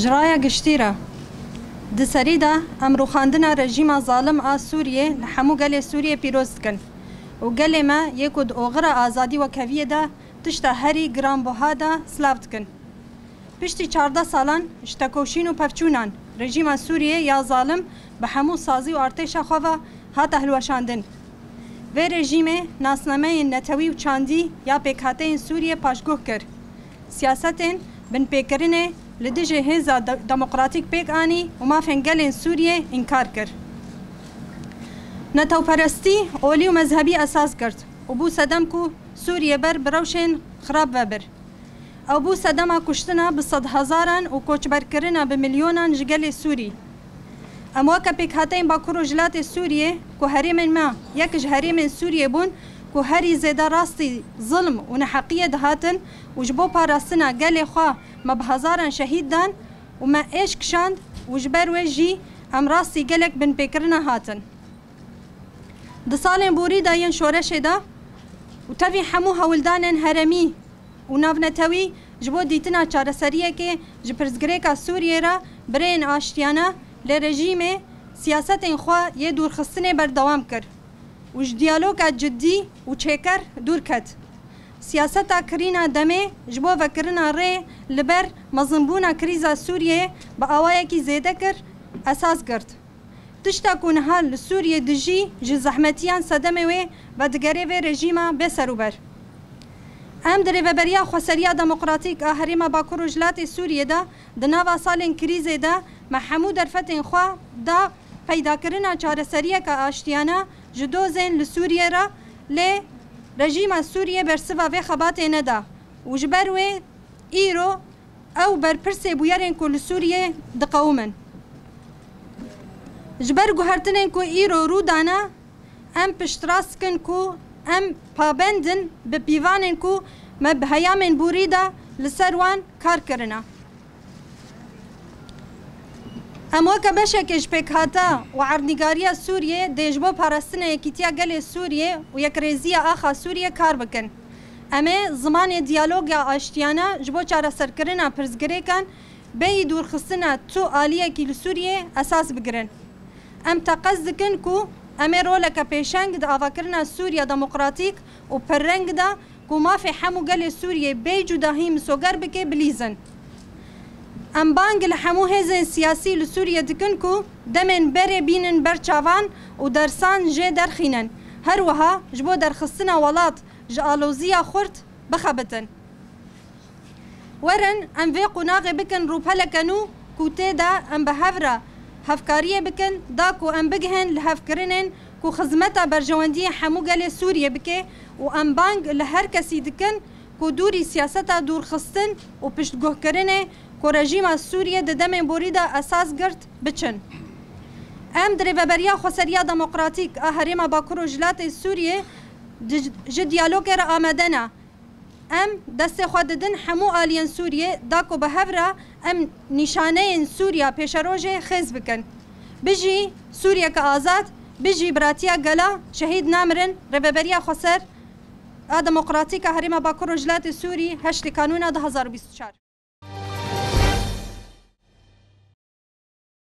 جرايا گشتیره د سری ده امرو خواندنا رژیم ظالم آ سوریه لحمو گل سوریه پیروز کن و گل ما یکود اوغر آزادی و کویه ده تشتا هری گران بوها ده سلاوت کن پشتی 14 سالان اشتکوشین و پفچونان رژیم سوریه یا ظالم به همو سازی و ارتش خواه هاته هلوشاندن و رژیم ناسنامه نتوی و چاندی یا پیکاته سوریه پاشگوه کرد سیاستین بن پیکرینه لدیجه هزا دموکراتیک پیک آنی و ما فنگل سوریه انکار کرد. نتو پرستی اولی و مذهبی اساس کرد و بو صدم کو سوریه بر بروشن خراب و بر. او بو صدم کشتنا به 100,000 و کوچبر کرنا به میلیونان جگل سوری. اما که پیک هاتین با کرو جلات سوریه که هریم ما یک هریم سوریه بون که هری زیده راستی ظلم و نحقیه دهاتن و جبو پاراستنا گل خواه ما بهزاران شهید دان و ما ایش کشاند و جبر وجی ام راستی گلک بن پیکرنا هاتن. ده سالین بوری دا ین شورش دا و تاوی همو هولدانن هرمی و ناونتوی جبو دیتنا چارسریه که جپرزگره که سوریه را برین آشتیانا لرژیم سیاست خواه یه دورخستنه بردوام کرد. وش دیالوگ جدی و چکر دور کد. سیاست کرینا دمه جبو وکرنا ری لبر مزنبونا کریزا سوریه با آوائه کی زیده کر اساس کرد. تشتا کنها لسوریه دجی جزحمتیان صدمه و دگره و رژیما بسرو بر. ام در وبریا خسریا دموکراتیک هریما باکرو جلات سوریه دا دناوا سالین کریزه دا محمود درفتین خواه دا پیدا کرنا چارسریه که آشتیانا جدوزن لسوریه را لی رژیم سوریه برسوا و خباته ندا و جبروی ایرو او بر پرسه بویرین که لسوریه دقومن جبر گوهرتنین که ایرو رو دانا ام پشتراس کن که ام پابندن به پیوانین که ما بهیامن بوری دا لسروان کار کرنا اما که بشه که جپک هاتا و عرضنگاری سوریه دیجبو پارستن یکیتیا گل سوریه و یک ریزی آخا سوریه کار بکن. اما زمان دیالوگ یا آشتیانا جبو چاره سرکرنا پرزگره کن بی دورخستنا تو آلیه که لسوریه اساس بگرن. ام تقصد کن که اما رولک پیشنگ دا آواکرنا سوریه دموکراتیک و پررنگ دا که ما فی حمو گل سوریه بی جداهی مسوگر بکه بلیزن. ام بانگ لحمو هزن سیاسی لسوریه دکن کو دمن بره بینن برچاوان و درسان جه درخینن هر وها جبو درخستنا ولات جالوزیا خورد بخبتن ورن ام وی قناغ بکن روپلکنو کوته دا ام بهفره هفکاریه بکن دا کو ام بگهن لهفکرنن کو خدمتا برجواندی حمو گل سوریه بکه و ام بانگ لهر کسی دکن کو دوری سیاستا دور خستن و پشتگوه کرنه که رژیم سوریه ده دم بوریده اساس گرد بچن. ام در وبریا خسریا دموکراتیک هریما باکرو جلات سوریه جد دیالوگ را آمدنه. ام دست خوددن همو آلین سوریه داکو به هفره ام نشانه سوریا پیش روژه خیز بکن. بجی سوریه که آزاد بجی براتیا گلا شهید نامرن وبریا خسر دموکراتیک هریما باکرو جلات سوری 8 کانون 2024